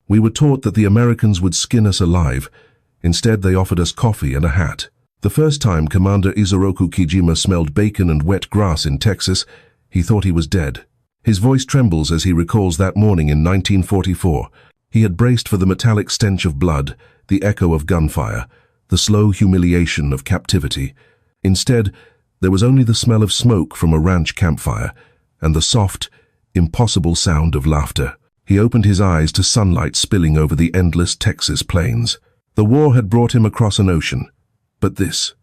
We were taught that the Americans would skin us alive. Instead, they offered us coffee and a hat. The first time Commander Isoroku Kijima smelled bacon and wet grass in Texas, he thought he was dead. His voice trembles as he recalls that morning in 1944. He had braced for the metallic stench of blood, the echo of gunfire, the slow humiliation of captivity. Instead, there was only the smell of smoke from a ranch campfire and the soft, impossible sound of laughter. He opened his eyes to sunlight spilling over the endless Texas plains. The war had brought him across an ocean. But this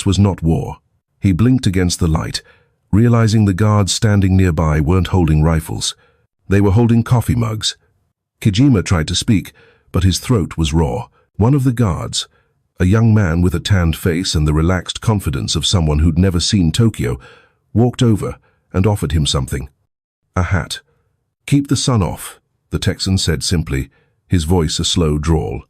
was not war. He blinked against the light, realizing the guards standing nearby weren't holding rifles. They were holding coffee mugs. Kijima tried to speak, but his throat was raw. One of the guards, a young man with a tanned face and the relaxed confidence of someone who'd never seen Tokyo, walked over and offered him something. A hat. "Keep the sun off," the Texan said simply, his voice a slow drawl.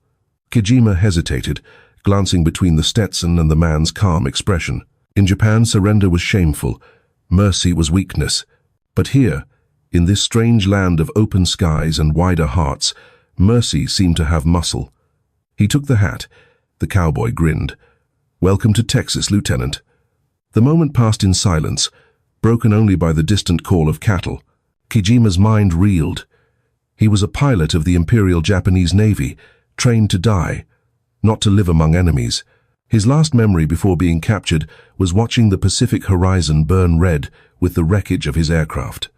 Kijima hesitated, glancing between the Stetson and the man's calm expression. In Japan, surrender was shameful. Mercy was weakness. But here, in this strange land of open skies and wider hearts, mercy seemed to have muscle. He took the hat. The cowboy grinned. "Welcome to Texas, Lieutenant." The moment passed in silence, broken only by the distant call of cattle. Kijima's mind reeled. He was a pilot of the Imperial Japanese Navy, trained to die, not to live among enemies. His last memory before being captured was watching the Pacific horizon burn red with the wreckage of his aircraft.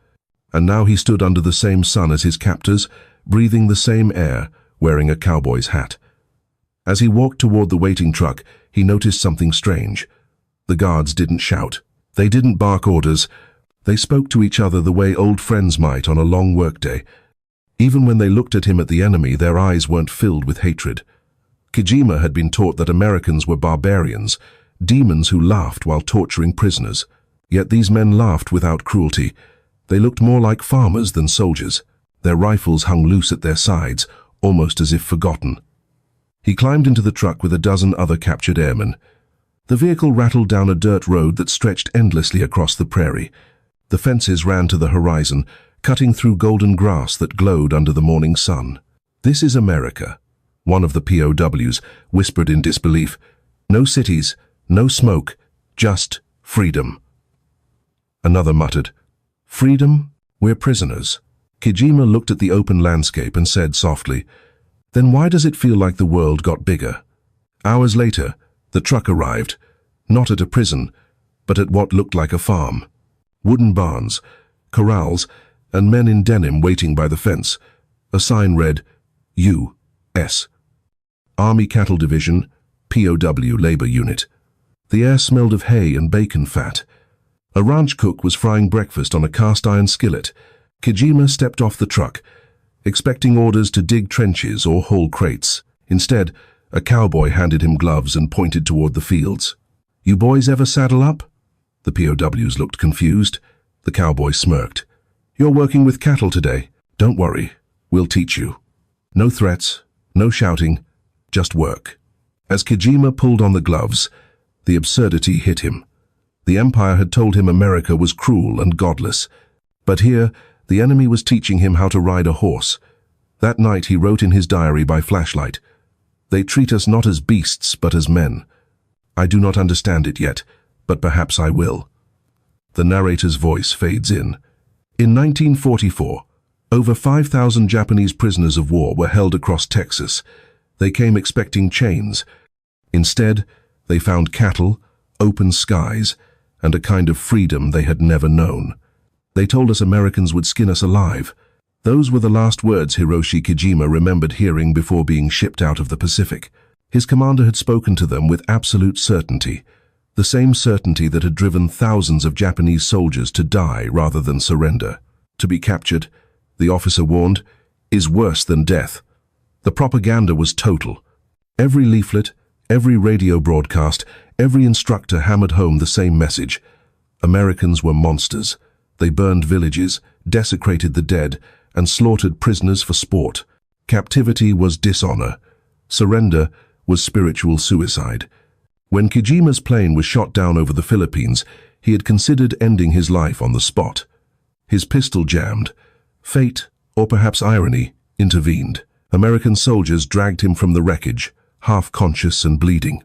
And now he stood under the same sun as his captors, breathing the same air, wearing a cowboy's hat. As he walked toward the waiting truck, he noticed something strange. The guards didn't shout. They didn't bark orders. They spoke to each other the way old friends might on a long workday. Even when they looked at him at the enemy, their eyes weren't filled with hatred. Kijima had been taught that Americans were barbarians, demons who laughed while torturing prisoners. Yet these men laughed without cruelty. They looked more like farmers than soldiers. Their rifles hung loose at their sides, almost as if forgotten. He climbed into the truck with a dozen other captured airmen. The vehicle rattled down a dirt road that stretched endlessly across the prairie. The fences ran to the horizon, cutting through golden grass that glowed under the morning sun. "This is America," one of the POWs whispered in disbelief. "No cities, no smoke, just freedom." Another muttered, "Freedom? We're prisoners." Kijima looked at the open landscape and said softly, "Then why does it feel like the world got bigger?" Hours later, the truck arrived, not at a prison, but at what looked like a farm. Wooden barns, corrals, and men in denim waiting by the fence. A sign read, U.S. Army Cattle Division, POW Labor Unit. The air smelled of hay and bacon fat. A ranch cook was frying breakfast on a cast-iron skillet. Kijima stepped off the truck, expecting orders to dig trenches or haul crates. Instead, a cowboy handed him gloves and pointed toward the fields. "You boys ever saddle up?" The POWs looked confused. The cowboy smirked. "You're working with cattle today. Don't worry, we'll teach you." No threats, no shouting, just work. As Kijima pulled on the gloves, the absurdity hit him. The Empire had told him America was cruel and godless. But here, the enemy was teaching him how to ride a horse. That night he wrote in his diary by flashlight, "They treat us not as beasts but as men. I do not understand it yet, but perhaps I will." The narrator's voice fades in. In 1944, over 5,000 Japanese prisoners of war were held across Texas. They came expecting chains. Instead, they found cattle, open skies, and a kind of freedom they had never known. They told us Americans would skin us alive. Those were the last words Hiroshi Kijima remembered hearing before being shipped out of the Pacific. His commander had spoken to them with absolute certainty, the same certainty that had driven thousands of Japanese soldiers to die rather than surrender. To be captured, the officer warned, is worse than death. The propaganda was total. Every leaflet, every radio broadcast, every instructor hammered home the same message. Americans were monsters. They burned villages, desecrated the dead, and slaughtered prisoners for sport. Captivity was dishonor. Surrender was spiritual suicide. When Kijima's plane was shot down over the Philippines, he had considered ending his life on the spot. His pistol jammed. Fate, or perhaps irony, intervened. American soldiers dragged him from the wreckage, half conscious and bleeding.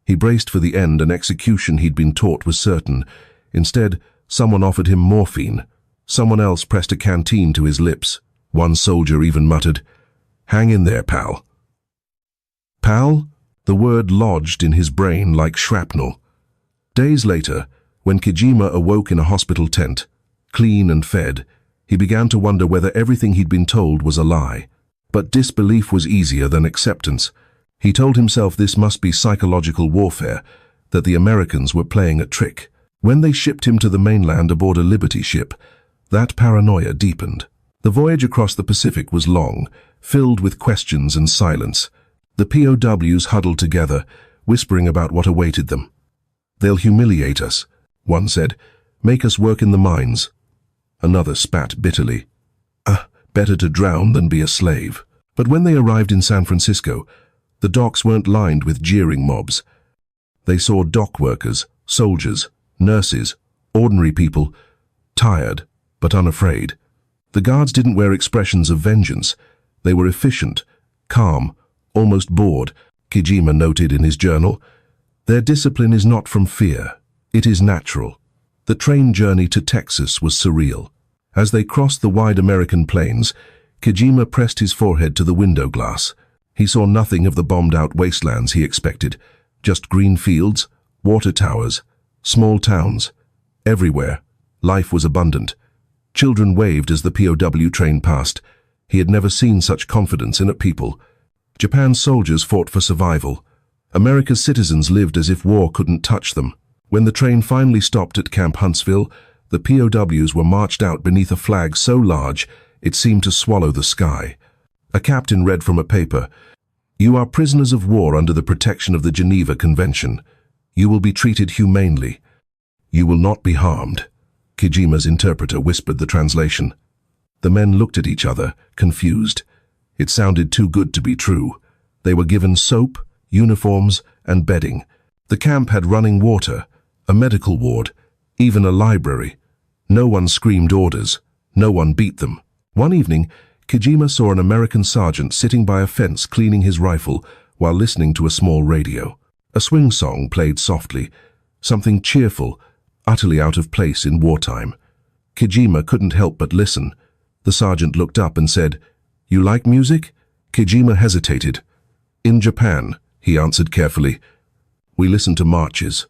He braced for the end, and execution he'd been taught was certain. Instead, someone offered him morphine. Someone else pressed a canteen to his lips. One soldier even muttered, "Hang in there, pal." Pal? The word lodged in his brain like shrapnel. Days later, when Kijima awoke in a hospital tent, clean and fed, he began to wonder whether everything he'd been told was a lie. But disbelief was easier than acceptance. He told himself this must be psychological warfare, that the Americans were playing a trick. When they shipped him to the mainland aboard a Liberty ship, that paranoia deepened. The voyage across the Pacific was long, filled with questions and silence. The POWs huddled together, whispering about what awaited them. "They'll humiliate us," one said, "make us work in the mines." Another spat bitterly. Better to drown than be a slave." But when they arrived in San Francisco, the docks weren't lined with jeering mobs. They saw dock workers, soldiers, nurses, ordinary people, tired but unafraid. The guards didn't wear expressions of vengeance. They were efficient, calm, almost bored, Kijima noted in his journal. Their discipline is not from fear. It is natural. The train journey to Texas was surreal. As they crossed the wide American plains, Kijima pressed his forehead to the window glass. He saw nothing of the bombed-out wastelands he expected, just green fields, water towers, small towns. Everywhere, life was abundant. Children waved as the POW train passed. He had never seen such confidence in a people. Japan's soldiers fought for survival. America's citizens lived as if war couldn't touch them. When the train finally stopped at Camp Huntsville, the POWs were marched out beneath a flag so large it seemed to swallow the sky. A captain read from a paper, "You are prisoners of war under the protection of the Geneva Convention. You will be treated humanely. You will not be harmed." Kijima's interpreter whispered the translation. The men looked at each other, confused. It sounded too good to be true. They were given soap, uniforms, and bedding. The camp had running water, a medical ward, even a library. No one screamed orders. No one beat them. One evening, Kijima saw an American sergeant sitting by a fence cleaning his rifle while listening to a small radio. A swing song played softly, something cheerful, utterly out of place in wartime. Kijima couldn't help but listen. The sergeant looked up and said, "You like music?" Kijima hesitated. "In Japan," he answered carefully. "We listen to marches."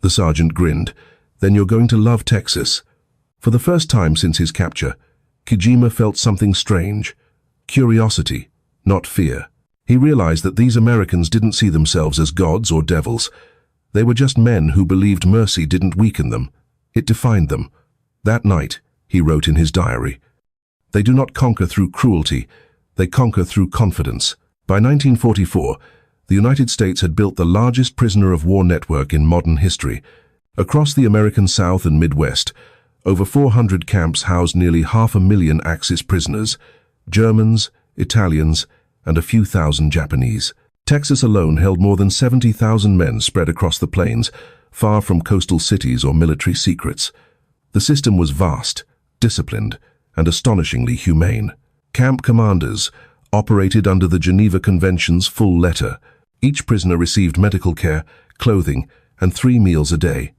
The sergeant grinned. "Then you're going to love Texas." For the first time since his capture, Kijima felt something strange. Curiosity, not fear. He realized that these Americans didn't see themselves as gods or devils. They were just men who believed mercy didn't weaken them. It defined them. That night, he wrote in his diary, "They do not conquer through cruelty. They conquer through confidence." By 1944, the United States had built the largest prisoner of war network in modern history. Across the American South and Midwest, over 400 camps housed nearly 500,000 Axis prisoners, Germans, Italians, and a few thousand Japanese. Texas alone held more than 70,000 men spread across the plains, far from coastal cities or military secrets. The system was vast, disciplined, and astonishingly humane. Camp commanders operated under the Geneva Convention's full letter. Each prisoner received medical care, clothing, and 3 meals a day.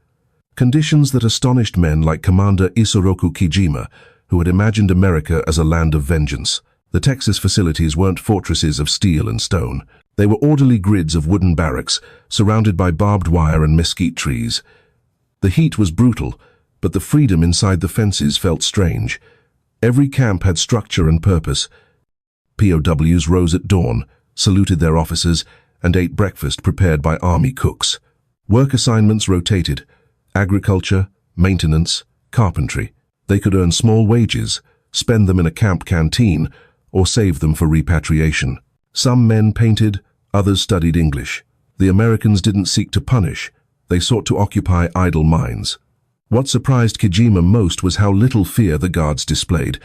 Conditions that astonished men like Commander Isoroku Kijima, who had imagined America as a land of vengeance. The Texas facilities weren't fortresses of steel and stone. They were orderly grids of wooden barracks, surrounded by barbed wire and mesquite trees. The heat was brutal, but the freedom inside the fences felt strange. Every camp had structure and purpose. POWs rose at dawn, saluted their officers, and ate breakfast prepared by army cooks. Work assignments rotated: agriculture, maintenance, carpentry. They could earn small wages, spend them in a camp canteen, or save them for repatriation. Some men painted, others studied English. The Americans didn't seek to punish. They sought to occupy idle minds. What surprised Kijima most was how little fear the guards displayed.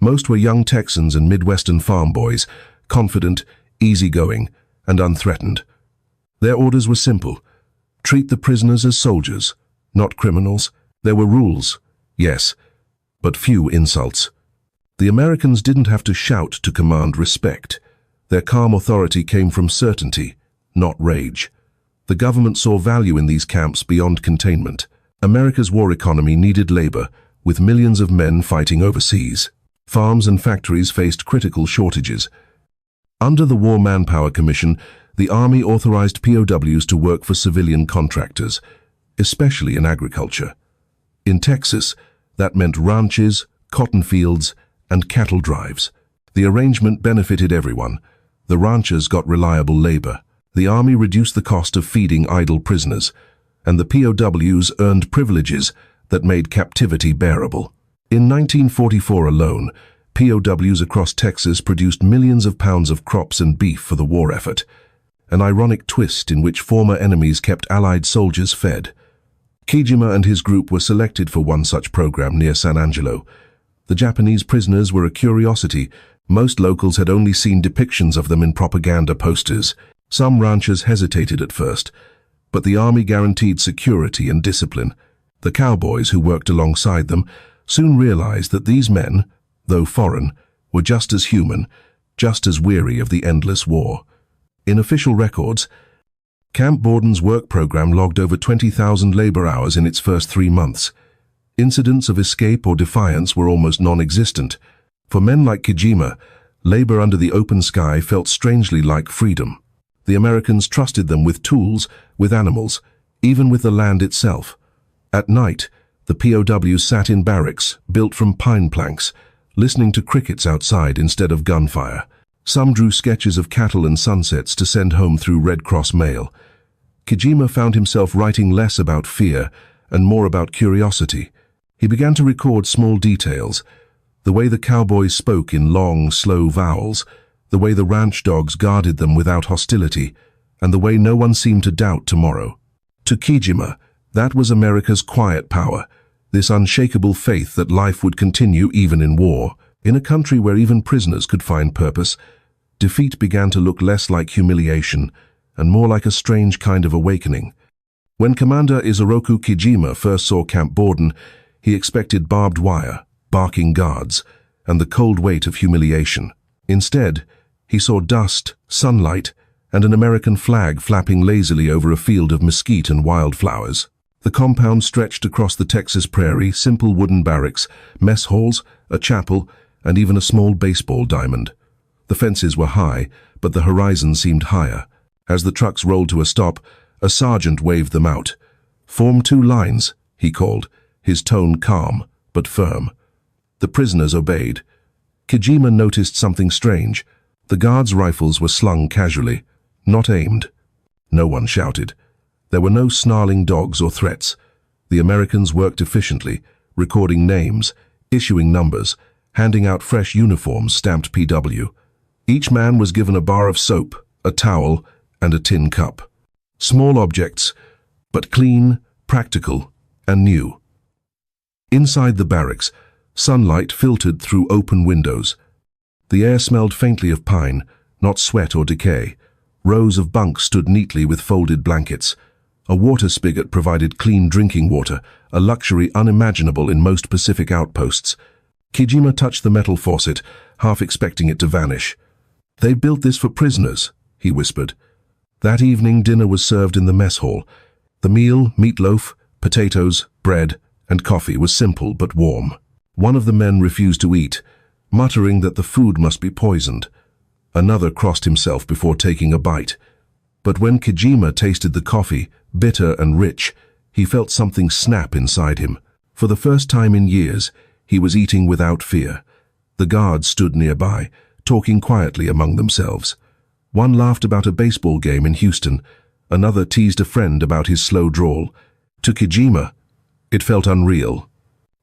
Most were young Texans and Midwestern farm boys, confident, easygoing, and unthreatened. Their orders were simple: treat the prisoners as soldiers, not criminals. There were rules, yes, but few insults. The Americans didn't have to shout to command respect. Their calm authority came from certainty, not rage. The government saw value in these camps beyond containment. America's war economy needed labor, with millions of men fighting overseas. Farms and factories faced critical shortages. Under the War Manpower Commission, the Army authorized POWs to work for civilian contractors, especially in agriculture. In Texas, that meant ranches, cotton fields, and cattle drives. The arrangement benefited everyone. The ranchers got reliable labor. The Army reduced the cost of feeding idle prisoners, and the POWs earned privileges that made captivity bearable. In 1944 alone, POWs across Texas produced millions of pounds of crops and beef for the war effort, an ironic twist in which former enemies kept Allied soldiers fed. Kijima and his group were selected for one such program near San Angelo. The Japanese prisoners were a curiosity. Most locals had only seen depictions of them in propaganda posters. Some ranchers hesitated at first, but the Army guaranteed security and discipline. The cowboys who worked alongside them soon realized that these men, though foreign, were just as human, just as weary of the endless war. In official records, Camp Borden's work program logged over 20,000 labor hours in its first 3 months. Incidents of escape or defiance were almost non-existent. For men like Kijima, labor under the open sky felt strangely like freedom. The Americans trusted them with tools, with animals, even with the land itself. At night, the POWs sat in barracks, built from pine planks, listening to crickets outside instead of gunfire. Some drew sketches of cattle and sunsets to send home through Red Cross mail. Kijima found himself writing less about fear and more about curiosity. He began to record small details, the way the cowboys spoke in long, slow vowels, the way the ranch dogs guarded them without hostility, and the way no one seemed to doubt tomorrow. To Kijima, that was America's quiet power, this unshakable faith that life would continue even in war. In a country where even prisoners could find purpose, defeat began to look less like humiliation and more like a strange kind of awakening. When Commander Isoroku Kijima first saw Camp Borden, he expected barbed wire, barking guards, and the cold weight of humiliation. Instead, he saw dust, sunlight, and an American flag flapping lazily over a field of mesquite and wildflowers. The compound stretched across the Texas prairie, simple wooden barracks, mess halls, a chapel, and even a small baseball diamond. The fences were high, but the horizon seemed higher. As the trucks rolled to a stop, a sergeant waved them out. "Form 2 lines," he called, his tone calm but firm. The prisoners obeyed. Kijima noticed something strange. The guards' rifles were slung casually, not aimed. No one shouted. There were no snarling dogs or threats. The Americans worked efficiently, recording names, issuing numbers, handing out fresh uniforms stamped PW. Each man was given a bar of soap, a towel, and a tin cup. Small objects, but clean, practical, and new. Inside the barracks, sunlight filtered through open windows. The air smelled faintly of pine, not sweat or decay. Rows of bunks stood neatly with folded blankets. A water spigot provided clean drinking water, a luxury unimaginable in most Pacific outposts. Kijima touched the metal faucet, half expecting it to vanish. "They built this for prisoners," he whispered. That evening dinner was served in the mess hall. The meal, meatloaf, potatoes, bread, and coffee, was simple but warm. One of the men refused to eat, muttering that the food must be poisoned. Another crossed himself before taking a bite. But when Kijima tasted the coffee, bitter and rich, he felt something snap inside him. For the first time in years, he was eating without fear. The guards stood nearby, talking quietly among themselves. One laughed about a baseball game in Houston. Another teased a friend about his slow drawl. To Kijima, it felt unreal.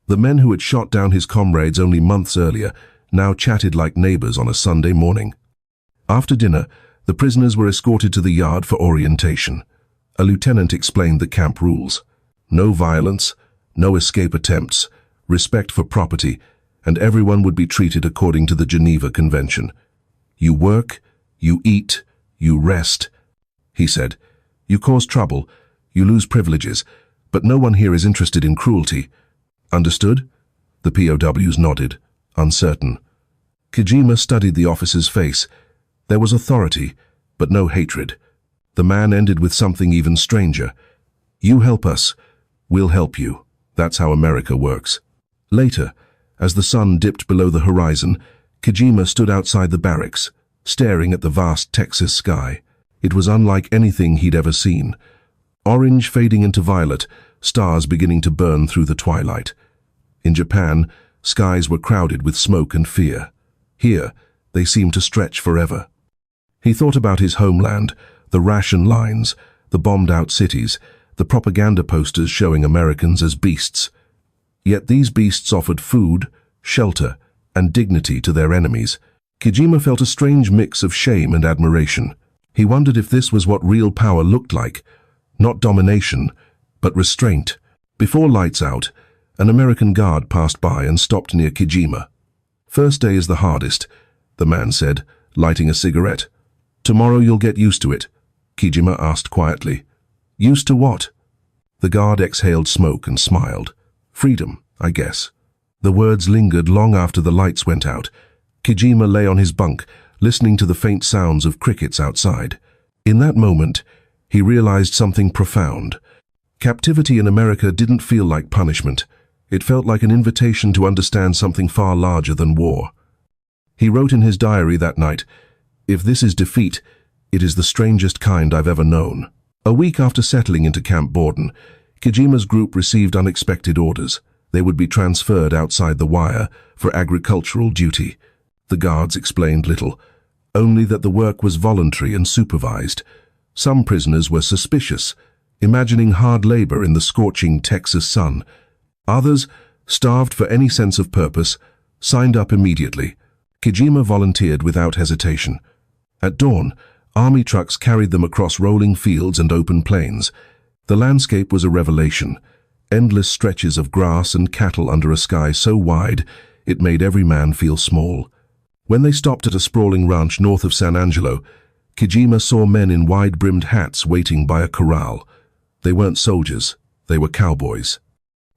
The men who had shot down his comrades only months earlier now chatted like neighbors on a Sunday morning. After dinner, the prisoners were escorted to the yard for orientation. A lieutenant explained the camp rules. No violence, no escape attempts, respect for property, and everyone would be treated according to the Geneva Convention. "You work, you eat, you rest," he said. "You cause trouble, you lose privileges, but no one here is interested in cruelty. Understood?" The POWs nodded, uncertain. Kijima studied the officer's face. There was authority, but no hatred. The man ended with something even stranger. You help us, we'll help you. That's how America works. Later, as the sun dipped below the horizon, Kijima stood outside the barracks, staring at the vast Texas sky. It was unlike anything he'd ever seen. Orange fading into violet, stars beginning to burn through the twilight. In Japan, skies were crowded with smoke and fear. Here, they seemed to stretch forever. He thought about his homeland, the ration lines, the bombed-out cities, the propaganda posters showing Americans as beasts. Yet these beasts offered food, shelter, and dignity to their enemies. Kijima felt a strange mix of shame and admiration. He wondered if this was what real power looked like. Not domination, but restraint. Before lights out, an American guard passed by and stopped near Kijima. "First day is the hardest," the man said, lighting a cigarette. "Tomorrow you'll get used to it," Kijima asked quietly. "Used to what?" The guard exhaled smoke and smiled. "Freedom, I guess." The words lingered long after the lights went out. Kijima lay on his bunk, listening to the faint sounds of crickets outside. In that moment, he realized something profound. Captivity in America didn't feel like punishment. It felt like an invitation to understand something far larger than war. He wrote in his diary that night, "If this is defeat, it is the strangest kind I've ever known." A week after settling into Camp Borden, Kijima's group received unexpected orders. They would be transferred outside the wire for agricultural duty. The guards explained little, only that the work was voluntary and supervised. Some prisoners were suspicious, imagining hard labor in the scorching Texas sun. Others, starved for any sense of purpose, signed up immediately. Kijima volunteered without hesitation. At dawn, army trucks carried them across rolling fields and open plains. The landscape was a revelation. Endless stretches of grass and cattle under a sky so wide, it made every man feel small. When they stopped at a sprawling ranch north of San Angelo, Kijima saw men in wide-brimmed hats waiting by a corral. They weren't soldiers, they were cowboys.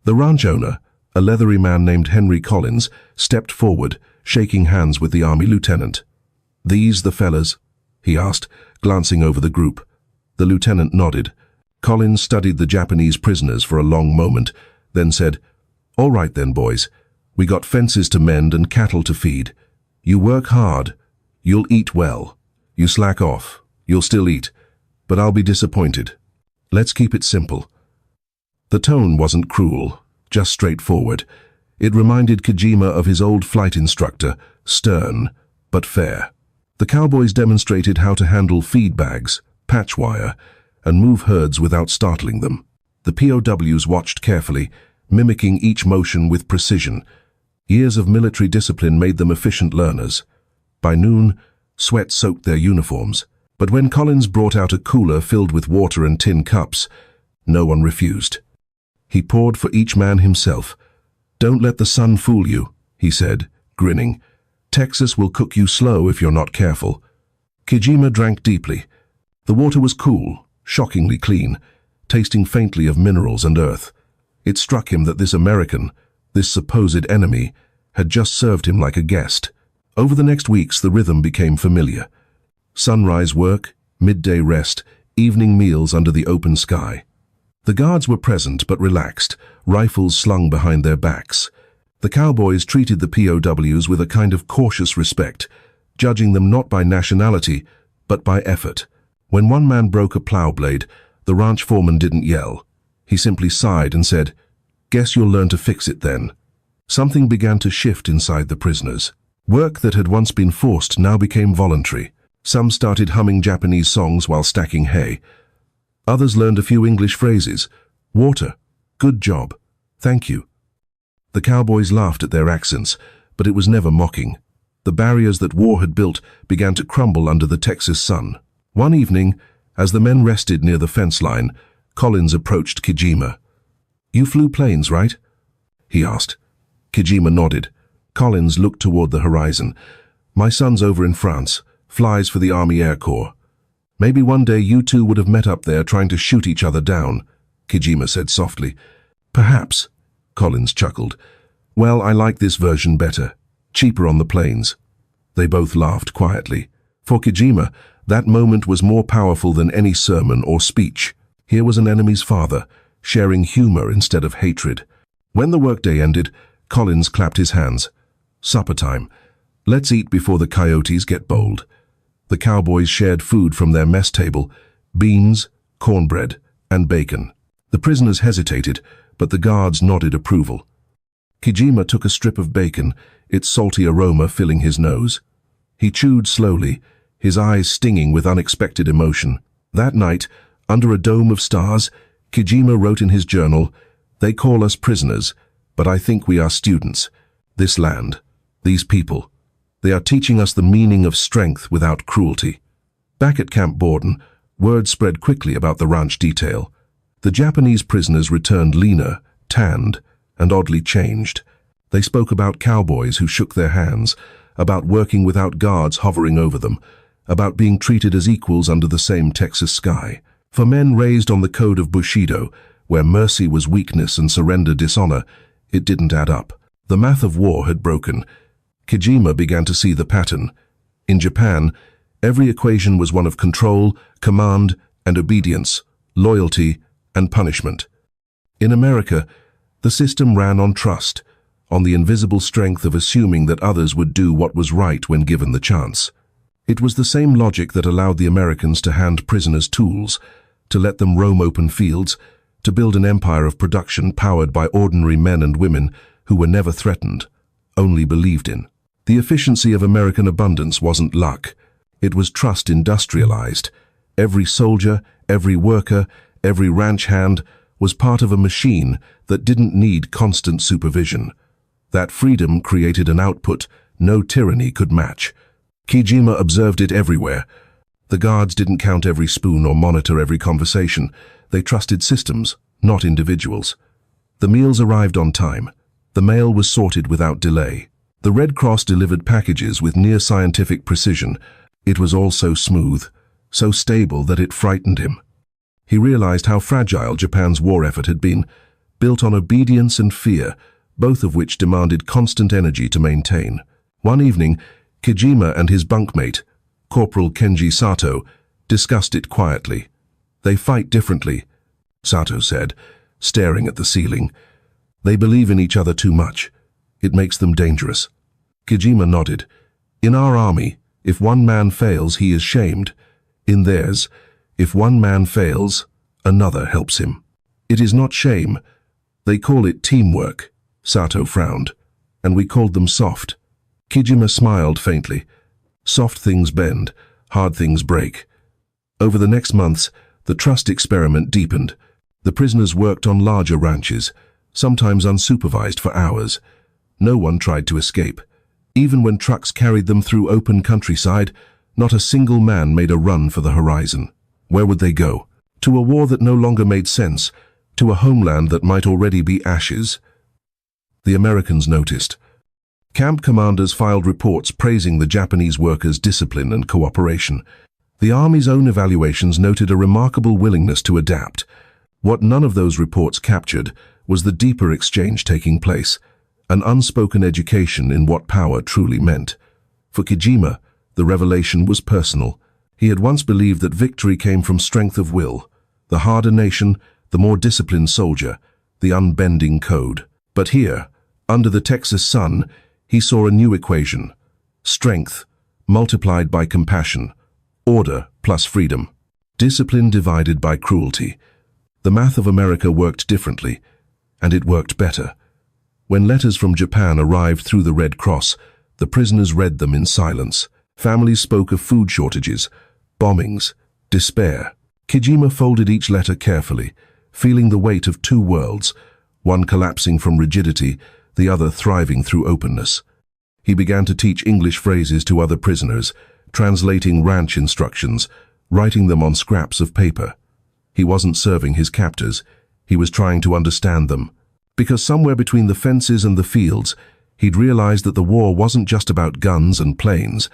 The ranch owner, a leathery man named Henry Collins, stepped forward, shaking hands with the army lieutenant. "These the fellas?" he asked, glancing over the group. The lieutenant nodded. Collins studied the Japanese prisoners for a long moment, then said, "All right then, boys. We got fences to mend and cattle to feed. You work hard, you'll eat well. You slack off, you'll still eat, but I'll be disappointed. Let's keep it simple." The tone wasn't cruel, just straightforward. It reminded Kijima of his old flight instructor, stern, but fair. The cowboys demonstrated how to handle feed bags, patch wire, and move herds without startling them. The POWs watched carefully, mimicking each motion with precision. Years of military discipline made them efficient learners. By noon, sweat soaked their uniforms. But when Collins brought out a cooler filled with water and tin cups, no one refused. He poured for each man himself. "Don't let the sun fool you," he said, grinning. "Texas will cook you slow if you're not careful." Kijima drank deeply. The water was cool, shockingly clean, tasting faintly of minerals and earth. It struck him that this American, this supposed enemy, had just served him like a guest. Over the next weeks, the rhythm became familiar. Sunrise work, midday rest, evening meals under the open sky. The guards were present but relaxed, rifles slung behind their backs. The cowboys treated the POWs with a kind of cautious respect, judging them not by nationality, but by effort. When one man broke a plow blade, the ranch foreman didn't yell. He simply sighed and said, "Guess you'll learn to fix it then." Something began to shift inside the prisoners. Work that had once been forced now became voluntary. Some started humming Japanese songs while stacking hay. Others learned a few English phrases. "Water," "Good job," "Thank you." The cowboys laughed at their accents, but it was never mocking. The barriers that war had built began to crumble under the Texas sun. One evening, as the men rested near the fence line, Collins approached Kijima. "You flew planes, right?" he asked. Kijima nodded. Collins looked toward the horizon. "My son's over in France, flies for the Army Air Corps. Maybe one day you two would have met up there trying to shoot each other down," Kijima said softly. "Perhaps," Collins chuckled. "Well, I like this version better. Cheaper on the planes." They both laughed quietly. For Kijima, that moment was more powerful than any sermon or speech. Here was an enemy's father, sharing humor instead of hatred. When the workday ended, Collins clapped his hands. Supper time. Let's eat before the coyotes get bold. The cowboys shared food from their mess table, beans, cornbread, and bacon. The prisoners hesitated, but the guards nodded approval. Kijima took a strip of bacon, its salty aroma filling his nose. He chewed slowly, his eyes stinging with unexpected emotion. That night, under a dome of stars, Kijima wrote in his journal, "They call us prisoners, but I think we are students. This land, these people, they are teaching us the meaning of strength without cruelty." Back at Camp Borden, word spread quickly about the ranch detail. The Japanese prisoners returned leaner, tanned, and oddly changed. They spoke about cowboys who shook their hands, about working without guards hovering over them, about being treated as equals under the same Texas sky. For men raised on the code of Bushido, where mercy was weakness and surrender dishonor, it didn't add up. The math of war had broken. Kijima began to see the pattern. In Japan, every equation was one of control, command, and obedience, loyalty, and punishment. In America, the system ran on trust, on the invisible strength of assuming that others would do what was right when given the chance. It was the same logic that allowed the Americans to hand prisoners tools, to let them roam open fields, to build an empire of production powered by ordinary men and women who were never threatened, only believed in. The efficiency of American abundance wasn't luck. It was trust industrialized. Every soldier, every worker, every ranch hand was part of a machine that didn't need constant supervision. That freedom created an output no tyranny could match. Kijima observed it everywhere. The guards didn't count every spoon or monitor every conversation. They trusted systems, not individuals. The meals arrived on time. The mail was sorted without delay. The Red Cross delivered packages with near-scientific precision. It was all so smooth, so stable that it frightened him. He realized how fragile Japan's war effort had been, built on obedience and fear, both of which demanded constant energy to maintain. One evening, Kijima and his bunkmate, Corporal Kenji Sato, discussed it quietly. "They fight differently," Sato said, staring at the ceiling. "They believe in each other too much. It makes them dangerous." Kijima nodded. "In our army, if one man fails, he is shamed. In theirs, if one man fails, another helps him. It is not shame. They call it teamwork." Sato frowned. "And we called them soft." Kijima smiled faintly. "Soft things bend, hard things break." Over the next months, the trust experiment deepened. The prisoners worked on larger ranches, sometimes unsupervised for hours. No one tried to escape. Even when trucks carried them through open countryside, not a single man made a run for the horizon. Where would they go? To a war that no longer made sense, to a homeland that might already be ashes. The Americans noticed. Camp commanders filed reports praising the Japanese workers' discipline and cooperation. The Army's own evaluations noted a remarkable willingness to adapt. What none of those reports captured was the deeper exchange taking place, an unspoken education in what power truly meant. For Kijima, the revelation was personal. He had once believed that victory came from strength of will, the harder nation, the more disciplined soldier, the unbending code. But here, under the Texas sun, he saw a new equation: strength multiplied by compassion, order plus freedom, discipline divided by cruelty. The math of America worked differently, and it worked better. When letters from Japan arrived through the Red Cross, the prisoners read them in silence. Families spoke of food shortages, bombings, despair. Kijima folded each letter carefully, feeling the weight of two worlds, one collapsing from rigidity, the other thriving through openness. He began to teach English phrases to other prisoners, translating ranch instructions, writing them on scraps of paper. He wasn't serving his captors, he was trying to understand them. Because somewhere between the fences and the fields, he'd realized that the war wasn't just about guns and planes.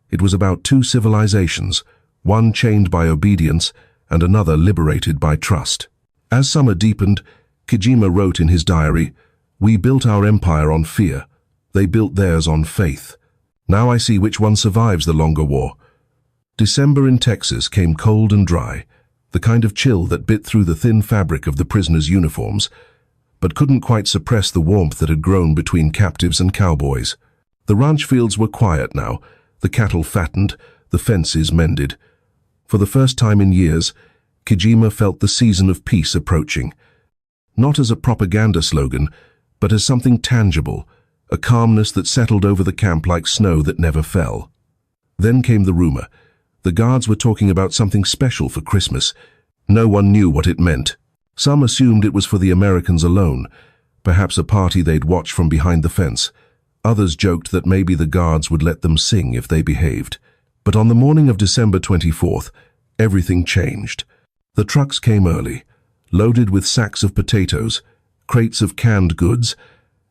It was about two civilizations, one chained by obedience and another liberated by trust. As summer deepened, Kijima wrote in his diary, "We built our empire on fear. They built theirs on faith. Now I see which one survives the longer war. December in Texas came cold and dry, the kind of chill that bit through the thin fabric of the prisoners' uniforms, but couldn't quite suppress the warmth that had grown between captives and cowboys. The ranch fields were quiet now, the cattle fattened, the fences mended. For the first time in years, Kijima felt the season of peace approaching. Not as a propaganda slogan, but as something tangible, a calmness that settled over the camp like snow that never fell. Then came the rumor. The guards were talking about something special for Christmas. No one knew what it meant. Some assumed it was for the Americans alone, perhaps a party they'd watch from behind the fence. Others joked that maybe the guards would let them sing if they behaved. But on the morning of December 24th, everything changed. The trucks came early, loaded with sacks of potatoes, crates of canned goods,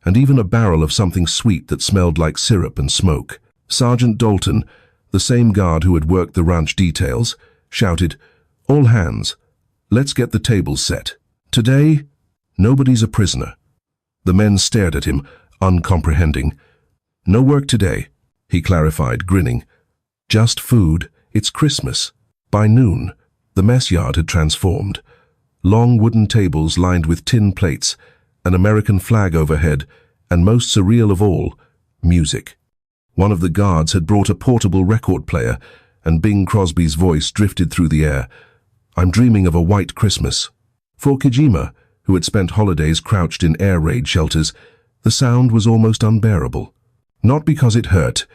and even a barrel of something sweet that smelled like syrup and smoke. Sergeant Dalton, the same guard who had worked the ranch details, shouted, "All hands, let's get the tables set. Today, nobody's a prisoner." The men stared at him, uncomprehending. "No work today," he clarified, grinning. "Just food. It's Christmas." By noon, the mess yard had transformed. Long wooden tables lined with tin plates, an American flag overhead, and most surreal of all, music. One of the guards had brought a portable record player, and Bing Crosby's voice drifted through the air. "I'm dreaming of a white Christmas." For Kijima, who had spent holidays crouched in air raid shelters, the sound was almost unbearable. Not because it hurt,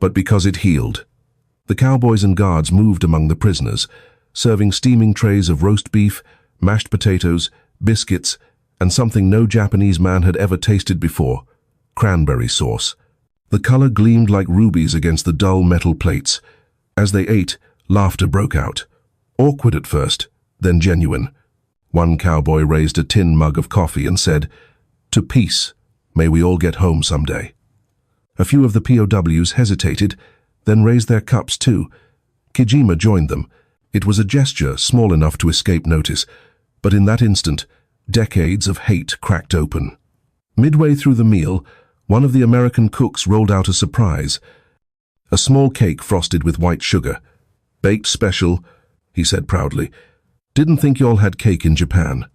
but because it healed. The cowboys and guards moved among the prisoners, serving steaming trays of roast beef, mashed potatoes, biscuits, and something no Japanese man had ever tasted before, cranberry sauce. The color gleamed like rubies against the dull metal plates. As they ate, laughter broke out. Awkward at first, then genuine. One cowboy raised a tin mug of coffee and said, "To peace, may we all get home someday." A few of the POWs hesitated, then raised their cups too. Kijima joined them. It was a gesture small enough to escape notice, but in that instant, decades of hate cracked open. Midway through the meal, one of the American cooks rolled out a surprise. A small cake frosted with white sugar. "Baked special," he said proudly. "Didn't think y'all had cake in Japan."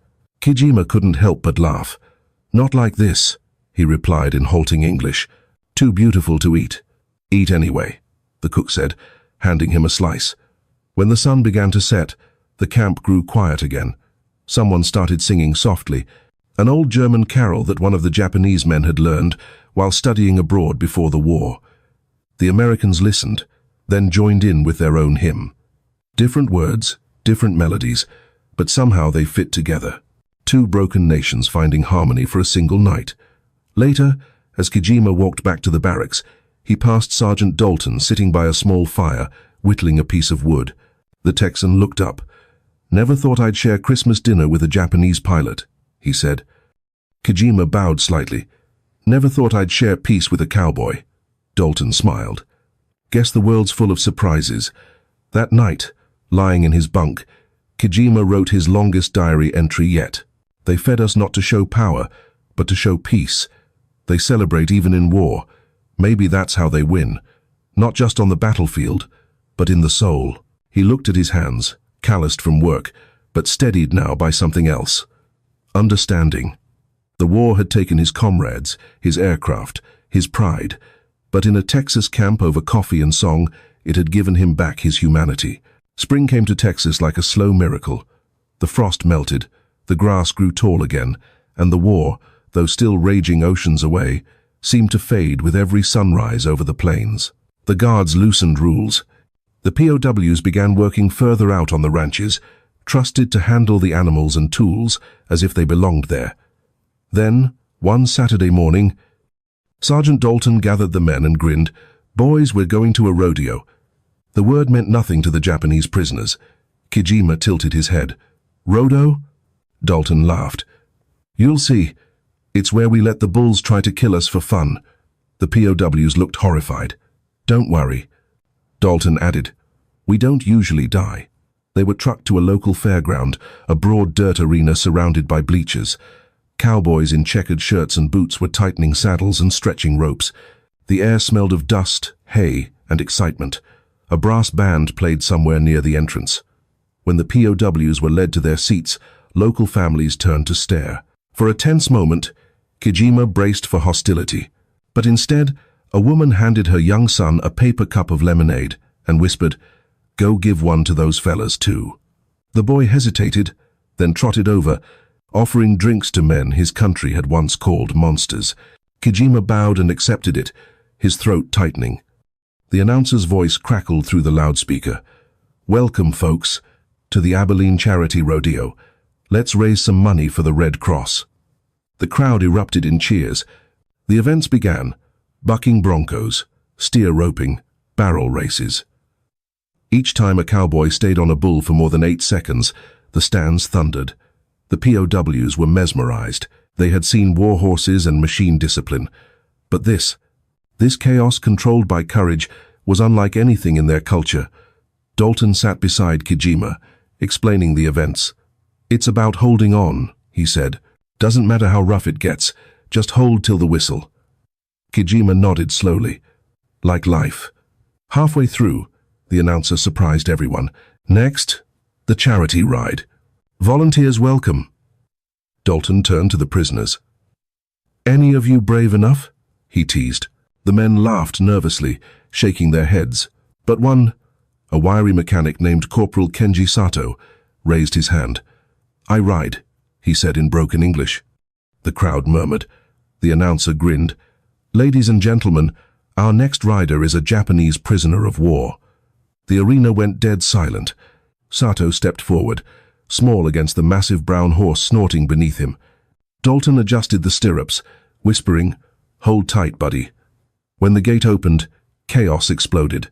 Kijima couldn't help but laugh. "Not like this," he replied in halting English. "Too beautiful to eat." "Eat anyway," the cook said, handing him a slice. When the sun began to set, the camp grew quiet again. Someone started singing softly, an old German carol that one of the Japanese men had learned while studying abroad before the war. The Americans listened, then joined in with their own hymn. Different words, different melodies, but somehow they fit together. Two broken nations finding harmony for a single night. Later, as Kijima walked back to the barracks, he passed Sergeant Dalton sitting by a small fire, whittling a piece of wood. The Texan looked up. "Never thought I'd share Christmas dinner with a Japanese pilot," he said. Kijima bowed slightly. "Never thought I'd share peace with a cowboy." Dalton smiled. "Guess the world's full of surprises." That night, lying in his bunk, Kijima wrote his longest diary entry yet. "They fed us not to show power, but to show peace. They celebrate even in war. Maybe that's how they win. Not just on the battlefield, but in the soul." He looked at his hands, calloused from work, but steadied now by something else. Understanding. The war had taken his comrades, his aircraft, his pride, but in a Texas camp over coffee and song, it had given him back his humanity. Spring came to Texas like a slow miracle. The frost melted, the grass grew tall again, and the war, though still raging oceans away, seemed to fade with every sunrise over the plains. The guards loosened rules. The POWs began working further out on the ranches, trusted to handle the animals and tools as if they belonged there. Then, one Saturday morning, Sergeant Dalton gathered the men and grinned, "Boys, we're going to a rodeo." The word meant nothing to the Japanese prisoners. Kijima tilted his head. "Rodeo?" Dalton laughed. "You'll see. It's where we let the bulls try to kill us for fun." The POWs looked horrified. "Don't worry," Dalton added. "We don't usually die." They were trucked to a local fairground, a broad dirt arena surrounded by bleachers. Cowboys in checkered shirts and boots were tightening saddles and stretching ropes. The air smelled of dust, hay, and excitement. A brass band played somewhere near the entrance. When the POWs were led to their seats, local families turned to stare. For a tense moment, Kijima braced for hostility. But instead, a woman handed her young son a paper cup of lemonade and whispered, "Go give one to those fellas too." The boy hesitated, then trotted over, offering drinks to men his country had once called monsters. Kijima bowed and accepted it, his throat tightening. The announcer's voice crackled through the loudspeaker. "Welcome, folks, to the Abilene Charity Rodeo. Let's raise some money for the Red Cross." The crowd erupted in cheers. The events began: bucking broncos, steer roping, barrel races. Each time a cowboy stayed on a bull for more than 8 seconds, the stands thundered. The POWs were mesmerized. They had seen war horses and machine discipline. But this chaos controlled by courage was unlike anything in their culture. Dalton sat beside Kijima, explaining the events. "It's about holding on," he said. "Doesn't matter how rough it gets, just hold till the whistle." Kijima nodded slowly. "Like life." Halfway through, the announcer surprised everyone. "Next, the charity ride. Volunteers welcome." Dalton turned to the prisoners. "Any of you brave enough?" he teased. The men laughed nervously, shaking their heads. But one, a wiry mechanic named Corporal Kenji Sato, raised his hand. "I ride," he said in broken English. The crowd murmured. The announcer grinned. "Ladies and gentlemen, our next rider is a Japanese prisoner of war." The arena went dead silent. Sato stepped forward, small against the massive brown horse snorting beneath him. Dalton adjusted the stirrups, whispering, "Hold tight, buddy." When the gate opened, chaos exploded.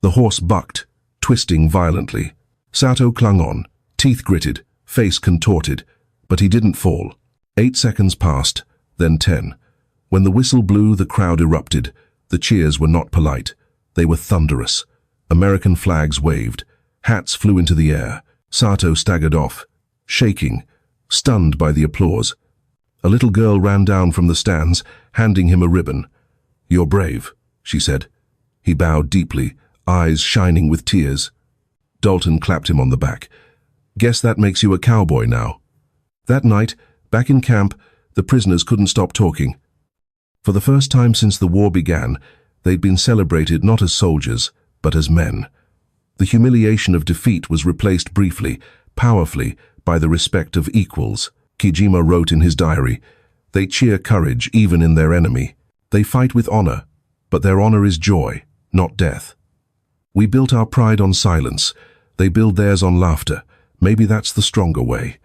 The horse bucked, twisting violently. Sato clung on, teeth gritted, face contorted, but he didn't fall. 8 seconds passed, then 10. When the whistle blew, the crowd erupted. The cheers were not polite. They were thunderous. American flags waved. Hats flew into the air. Sato staggered off, shaking, stunned by the applause. A little girl ran down from the stands, handing him a ribbon. "You're brave," she said. He bowed deeply, eyes shining with tears. Dalton clapped him on the back. "Guess that makes you a cowboy now." That night, back in camp, the prisoners couldn't stop talking. For the first time since the war began, they'd been celebrated not as soldiers, but as men. The humiliation of defeat was replaced briefly, powerfully, by the respect of equals. Kijima wrote in his diary, "They cheer courage even in their enemy. They fight with honor, but their honor is joy, not death. We built our pride on silence. They build theirs on laughter. Maybe that's the stronger way."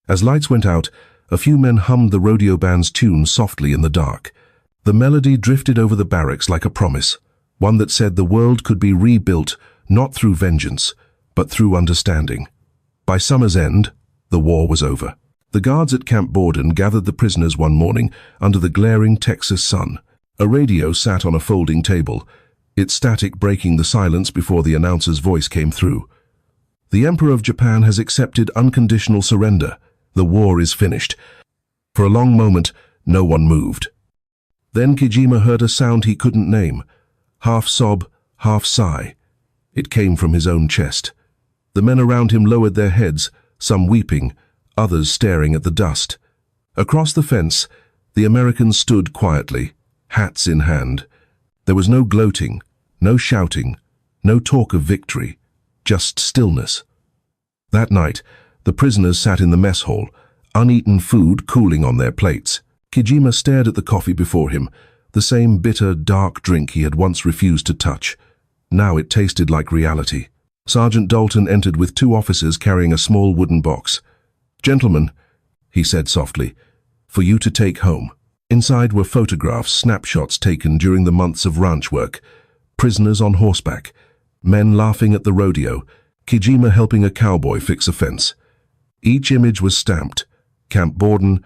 As lights went out, a few men hummed the rodeo band's tune softly in the dark. The melody drifted over the barracks like a promise, one that said the world could be rebuilt not through vengeance, but through understanding. By summer's end, the war was over. The guards at Camp Borden gathered the prisoners one morning under the glaring Texas sun. A radio sat on a folding table, its static breaking the silence before the announcer's voice came through. "The Emperor of Japan has accepted unconditional surrender. The war is finished." For a long moment, no one moved. Then Kijima heard a sound he couldn't name, half sob, half sigh. It came from his own chest. The men around him lowered their heads, some weeping, others staring at the dust. Across the fence, the Americans stood quietly, hats in hand. There was no gloating, no shouting, no talk of victory, just stillness. That night, the prisoners sat in the mess hall, uneaten food cooling on their plates. Kijima stared at the coffee before him, the same bitter, dark drink he had once refused to touch. Now it tasted like reality. Sergeant Dalton entered with 2 officers carrying a small wooden box. "Gentlemen," he said softly, "for you to take home." Inside were photographs, snapshots taken during the months of ranch work, prisoners on horseback, men laughing at the rodeo, Kijima helping a cowboy fix a fence. Each image was stamped, Camp Borden,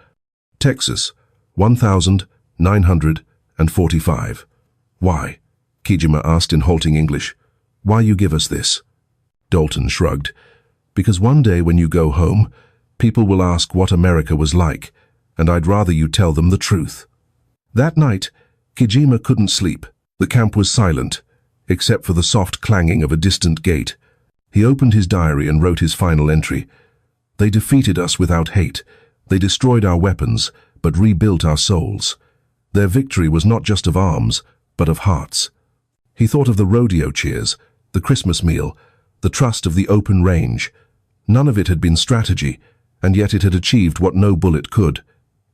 Texas, 1945. "Why?" Kijima asked in halting English. "Why you give us this?" Dalton shrugged. "Because one day when you go home, people will ask what America was like, and I'd rather you tell them the truth." That night, Kijima couldn't sleep. The camp was silent. except for the soft clanging of a distant gate. He opened his diary and wrote his final entry. They defeated us without hate. They destroyed our weapons, but rebuilt our souls. Their victory was not just of arms, but of hearts. He thought of the rodeo cheers, the Christmas meal, the trust of the open range. None of it had been strategy, and yet it had achieved what no bullet could.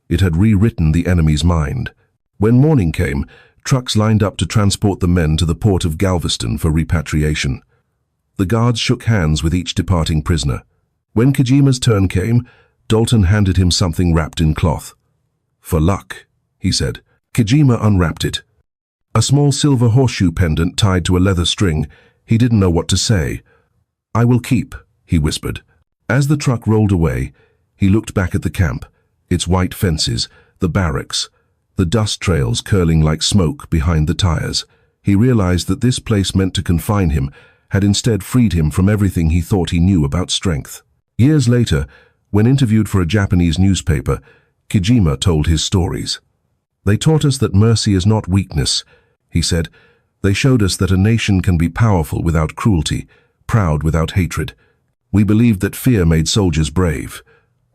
It had rewritten the enemy's mind. When morning came, trucks lined up to transport the men to the port of Galveston for repatriation. The guards shook hands with each departing prisoner. When Kijima's turn came, Dalton handed him something wrapped in cloth. "For luck," he said. Kijima unwrapped it. A small silver horseshoe pendant tied to a leather string. He didn't know what to say. "I will keep," he whispered. As the truck rolled away, he looked back at the camp, its white fences, the barracks, the dust trails curling like smoke behind the tires. He realized that this place meant to confine him had instead freed him from everything he thought he knew about strength. Years later, when interviewed for a Japanese newspaper, Kijima told his stories. "They taught us that mercy is not weakness," he said. "They showed us that a nation can be powerful without cruelty, proud without hatred. We believed that fear made soldiers brave.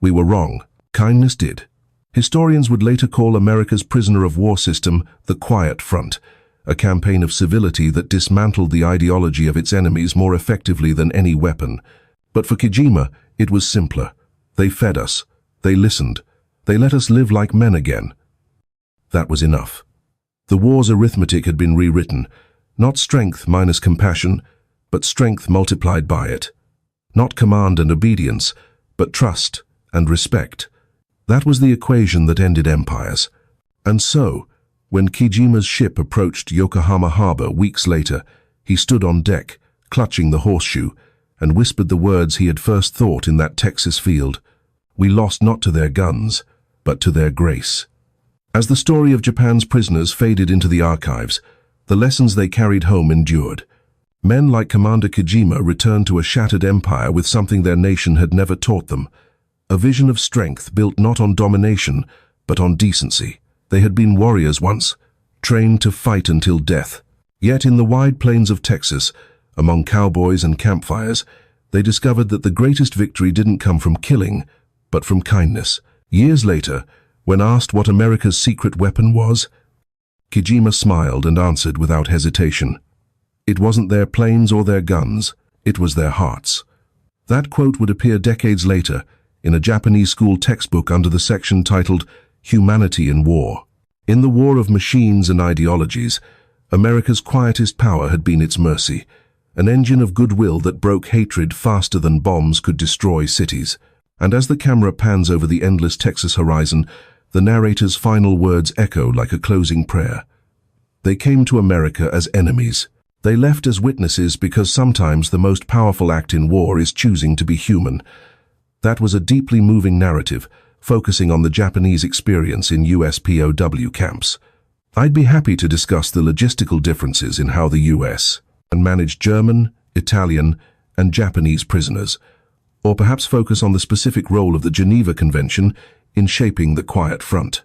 We were wrong. Kindness did." Historians would later call America's prisoner of war system the Quiet Front, a campaign of civility that dismantled the ideology of its enemies more effectively than any weapon. But for Kijima, it was simpler. They fed us. They listened. They let us live like men again. That was enough. The war's arithmetic had been rewritten, not strength minus compassion, but strength multiplied by it. Not command and obedience, but trust and respect. That was the equation that ended empires. And so, when Kijima's ship approached Yokohama harbor weeks later, he stood on deck, clutching the horseshoe, and whispered the words he had first thought in that Texas field. "We lost not to their guns, but to their grace." As the story of Japan's prisoners faded into the archives, the lessons they carried home endured. Men like Commander Kijima returned to a shattered empire with something their nation had never taught them. A vision of strength built not on domination, but on decency. They had been warriors once, trained to fight until death. Yet in the wide plains of Texas, among cowboys and campfires, they discovered that the greatest victory didn't come from killing, but from kindness. Years later, when asked what America's secret weapon was, Kijima smiled and answered without hesitation. It wasn't their planes or their guns, it was their hearts. That quote would appear decades later in a Japanese school textbook under the section titled Humanity in War. In the war of machines and ideologies, America's quietest power had been its mercy, an engine of goodwill that broke hatred faster than bombs could destroy cities. And as the camera pans over the endless Texas horizon, the narrator's final words echo like a closing prayer. They came to America as enemies. They left as witnesses because sometimes the most powerful act in war is choosing to be human. That was a deeply moving narrative, focusing on the Japanese experience in US POW camps. I'd be happy to discuss the logistical differences in how the US managed German, Italian, and Japanese prisoners, or perhaps focus on the specific role of the Geneva Convention in shaping the Quiet Front.